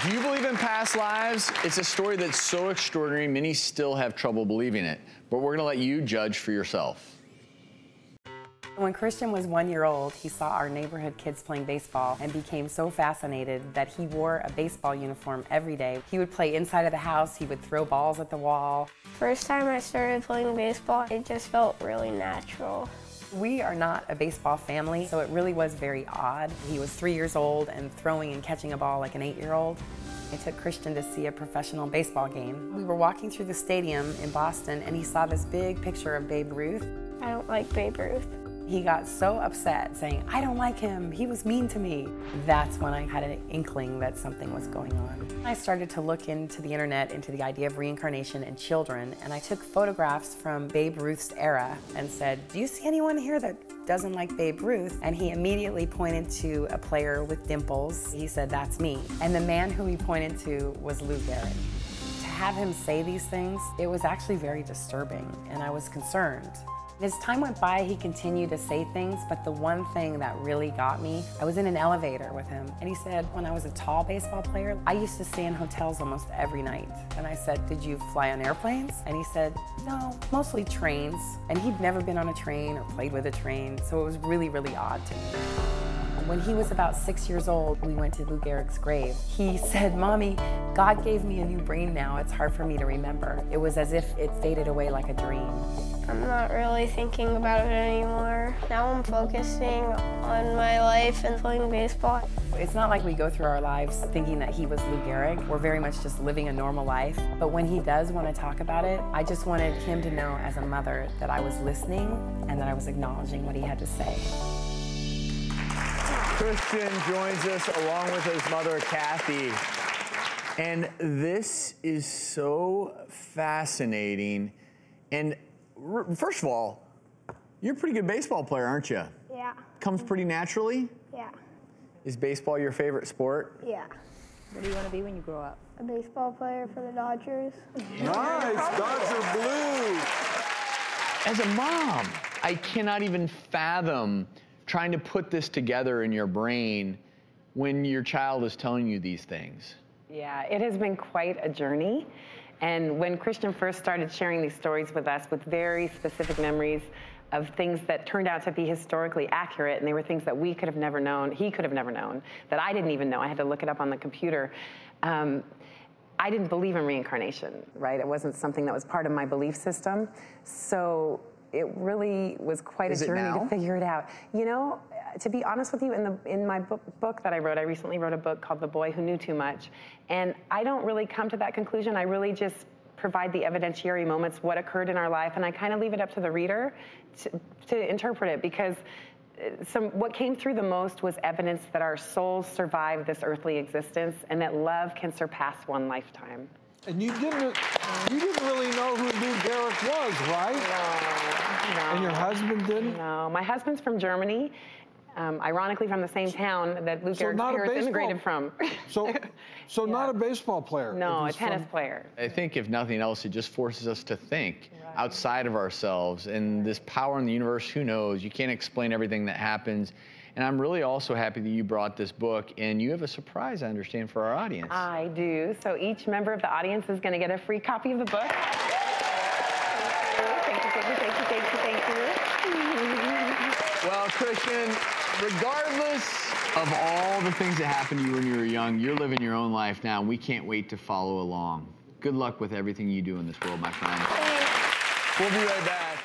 Do you believe in past lives? It's a story that's so extraordinary, many still have trouble believing it. But we're going to let you judge for yourself. When Christian was 1 year old, he saw our neighborhood kids playing baseball and became so fascinated that he wore a baseball uniform every day. He would play inside of the house, he would throw balls at the wall. First time I started playing baseball, it just felt really natural. We are not a baseball family, so it really was very odd. He was 3 years old and throwing and catching a ball like an 8-year-old. I took Christian to see a professional baseball game. We were walking through the stadium in Boston and he saw this big picture of Babe Ruth. I don't like Babe Ruth. He got so upset saying, "I don't like him, he was mean to me." That's when I had an inkling that something was going on. I started to look into the internet, into the idea of reincarnation in children, and I took photographs from Babe Ruth's era and said, "Do you see anyone here that doesn't like Babe Ruth?" And he immediately pointed to a player with dimples. He said, "That's me." And the man who he pointed to was Lou Gehrig. To have him say these things, it was actually very disturbing, and I was concerned. As time went by, he continued to say things, but the one thing that really got me, I was in an elevator with him, and he said, when I was a tall baseball player, I used to stay in hotels almost every night. And I said, "Did you fly on airplanes?" And he said, "No, mostly trains." And he'd never been on a train or played with a train, so it was really, really odd to me. When he was about 6 years old, we went to Lou Gehrig's grave. He said, "Mommy, God gave me a new brain now. It's hard for me to remember." It was as if it faded away like a dream. I'm not really thinking about it anymore. Now I'm focusing on my life and playing baseball. It's not like we go through our lives thinking that he was Lou Gehrig. We're very much just living a normal life. But when he does want to talk about it, I just wanted him to know as a mother that I was listening and that I was acknowledging what he had to say. Christian joins us along with his mother, Kathy. And this is so fascinating. And first of all, you're a pretty good baseball player, aren't you? Yeah. Comes pretty naturally? Yeah. Is baseball your favorite sport? Yeah. What do you want to be when you grow up? A baseball player for the Dodgers. Nice, Dodger blue. As a mom, I cannot even fathom trying to put this together in your brain when your child is telling you these things. Yeah, it has been quite a journey. And when Christian first started sharing these stories with us with very specific memories of things that turned out to be historically accurate, and they were things that we could have never known, he could have never known, that I didn't even know. I had to look it up on the computer. I didn't believe in reincarnation, right? It wasn't something that was part of my belief system. So it really was quite a journey to figure it out. You know, to be honest with you, in my book that I wrote, I recently wrote a book called The Boy Who Knew Too Much. And I don't really come to that conclusion. I really just provide the evidentiary moments, what occurred in our life, and I kind of leave it up to the reader to interpret it, because what came through the most was evidence that our souls survive this earthly existence and that love can surpass one lifetime. And you didn't really know who Lou Gehrig was, right? No. And your husband didn't? No, my husband's from Germany, ironically from the same town that Lou Gehrig's parents immigrated from. So Yeah. Not a baseball player? No, a tennis player. I think if nothing else, it just forces us to think outside of ourselves, and this power in the universe, who knows? You can't explain everything that happens. And I'm really also happy that you brought this book, and you have a surprise, I understand, for our audience. I do. So each member of the audience is going to get a free copy of the book. Thank you. Well, Christian, regardless of all the things that happened to you when you were young, you're living your own life now, and we can't wait to follow along. Good luck with everything you do in this world, my friend. Thanks. We'll be right back.